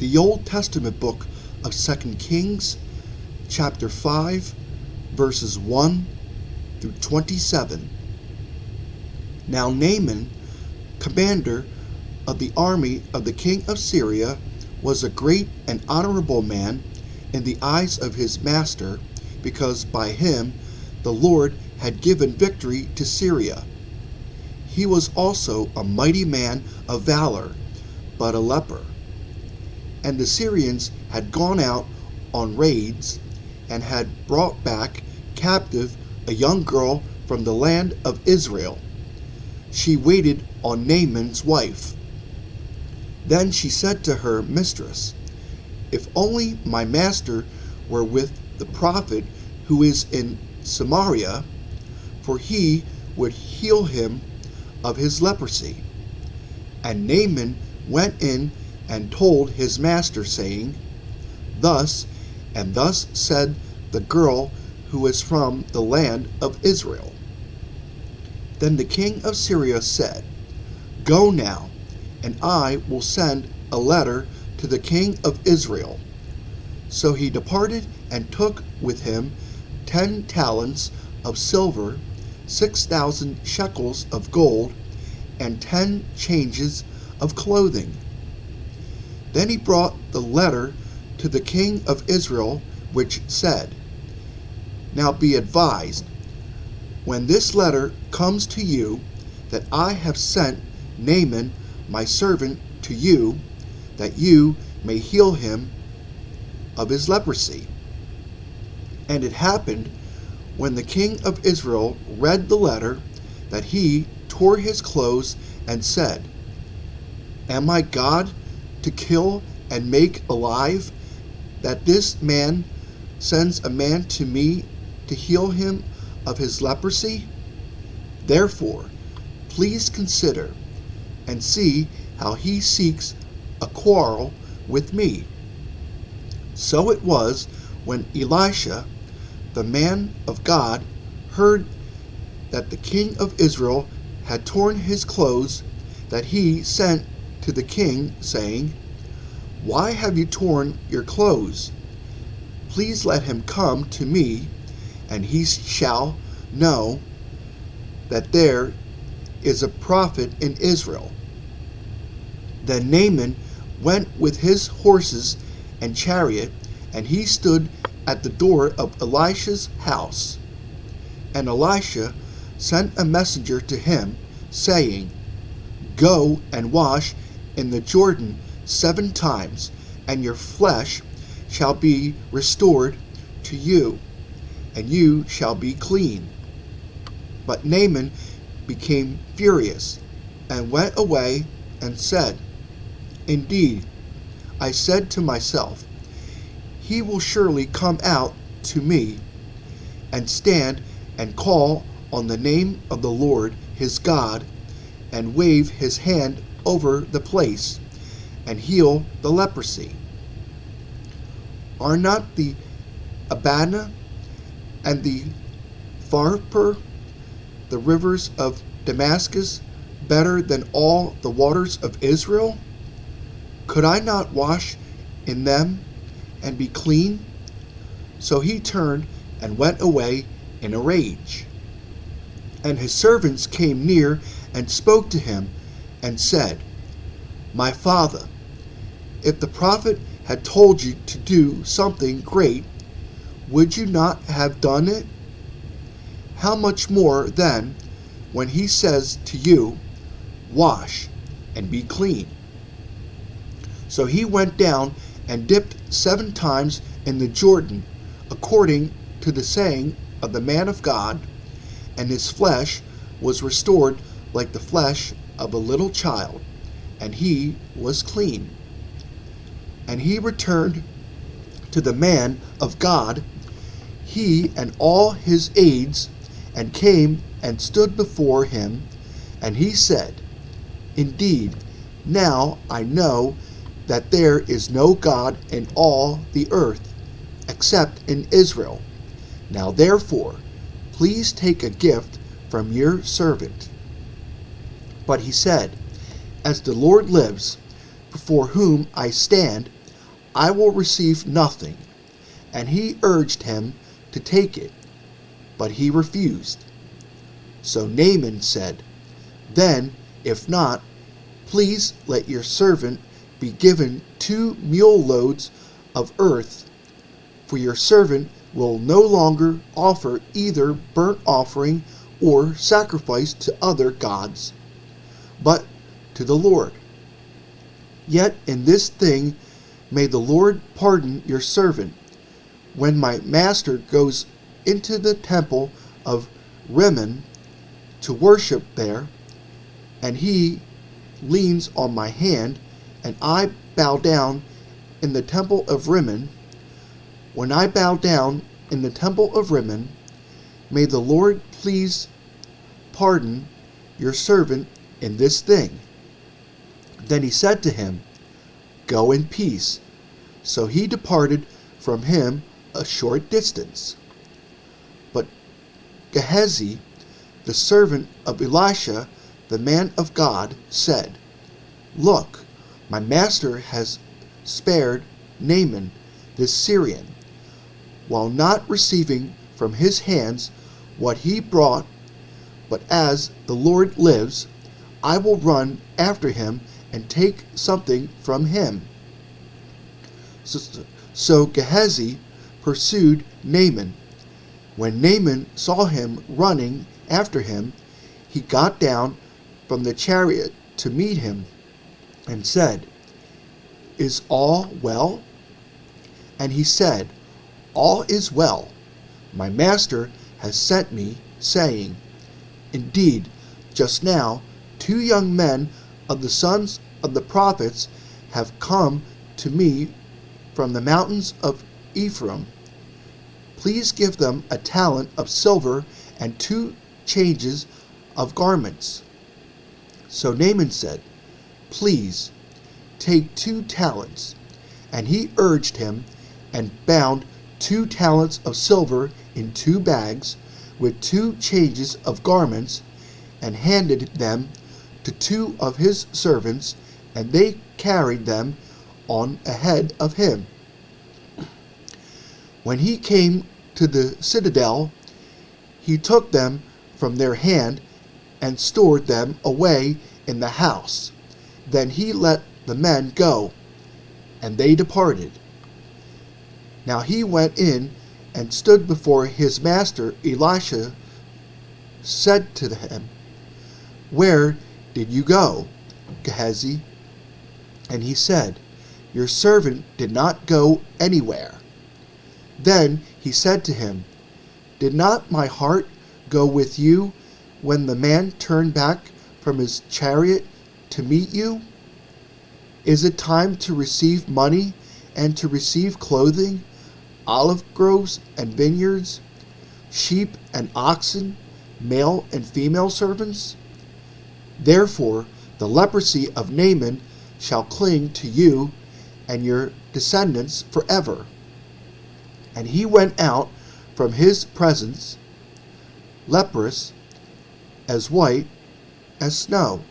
the Old Testament book of 2 Kings, chapter 5, verses 1 through 27. Now Naaman, commander of the army of the king of Syria, was a great and honorable man in the eyes of his master, because by him the Lord had given victory to Syria. He was also a mighty man of valor, but a leper. And the Syrians had gone out on raids and had brought back captive a young girl from the land of Israel. She waited on Naaman's wife. Then she said to her mistress, "If only my master were with the prophet who is in Samaria, for he would heal him of his leprosy." And Naaman went in and told his master, saying, "Thus and thus said the girl who is from the land of Israel." Then the king of Syria said, "Go now, and I will send a letter to the king of Israel." So he departed and took with him 10 talents of silver, 6,000 shekels of gold, and 10 changes of clothing. Then he brought the letter to the king of Israel, which said, "Now be advised, when this letter comes to you, that I have sent Naaman my servant to you, that you may heal him of his leprosy." And it happened, when the king of Israel read the letter, that he tore his clothes and said, "Am I God to kill and make alive, that this man sends a man to me to heal him of his leprosy? Therefore, please consider and see how he seeks a quarrel with me." So it was, when Elisha, the man of God, heard that the king of Israel had torn his clothes, that he sent to the king, saying, "Why have you torn your clothes? Please let him come to me, and he shall know that there is a prophet in Israel." Then Naaman went with his horses and chariot, and he stood at the door of Elisha's house. And Elisha sent a messenger to him, saying, "Go and wash in the Jordan 7 times, and your flesh shall be restored to you, and you shall be clean." But Naaman became furious, and went away and said, "Indeed, I said to myself, he will surely come out to me, and stand and call on the name of the Lord his God, and wave his hand over the place, and heal the leprosy. Are not the Abana and the Pharpar, the rivers of Damascus, better than all the waters of Israel? Could I not wash in them and be clean?" So he turned and went away in a rage. And his servants came near and spoke to him, and said, "My father, if the prophet had told you to do something great, would you not have done it? How much more then, when he says to you, 'Wash and be clean'?" So he went down and dipped 7 times in the Jordan, according to the saying of the man of God, and his flesh was restored like the flesh of a little child, and he was clean. And he returned to the man of God, he and all his aides, and came and stood before him, and he said, "Indeed, now I know that there is no God in all the earth, except in Israel. Now therefore, please take a gift from your servant." But he said, "As the Lord lives, before whom I stand, I will receive nothing. And he urged him to take it, but he refused. So Naaman said, Then, if not, please let your servant be given 2 mule loads of earth, for your servant will no longer offer either burnt offering or sacrifice to other gods, but to the Lord. Yet in this thing may the Lord pardon your servant, when my master goes into the temple of Rimmon to worship there, and he leans on my hand, and I bow down in the temple of Rimmon. When I bow down in the temple of Rimmon, may the Lord please pardon your servant in this thing. Then he said to him, Go in peace. So he departed from him a short distance. But Gehazi, the servant of Elisha, the man of God, said, Look, my master has spared Naaman, this Syrian, while not receiving from his hands what he brought, but as the Lord lives, I will run after him and take something from him. So Gehazi pursued Naaman. When Naaman saw him running after him, he got down from the chariot to meet him and said, Is all well? And he said, All is well. My master has sent me, saying, Indeed, just now 2 young men of the sons of the prophets have come to me from the mountains of Ephraim. Please give them a talent of silver and 2 changes of garments. So Naaman said, Please, take 2 talents. And he urged him, and bound 2 talents of silver in 2 bags, with 2 changes of garments, and handed them to 2 of his servants, and they carried them on ahead of him. When he came to the citadel, he took them from their hand and stored them away in the house. Then he let the men go, and they departed. Now he went in and stood before his master. Elisha said to him, Where did you go, Gehazi? And he said, Your servant did not go anywhere. Then he said to him, Did not my heart go with you when the man turned back from his chariot to meet you? Is it time to receive money and to receive clothing, olive groves and vineyards, sheep and oxen, male and female servants? Therefore the leprosy of Naaman shall cling to you and your descendants forever. And he went out from his presence, leprous, as white as snow.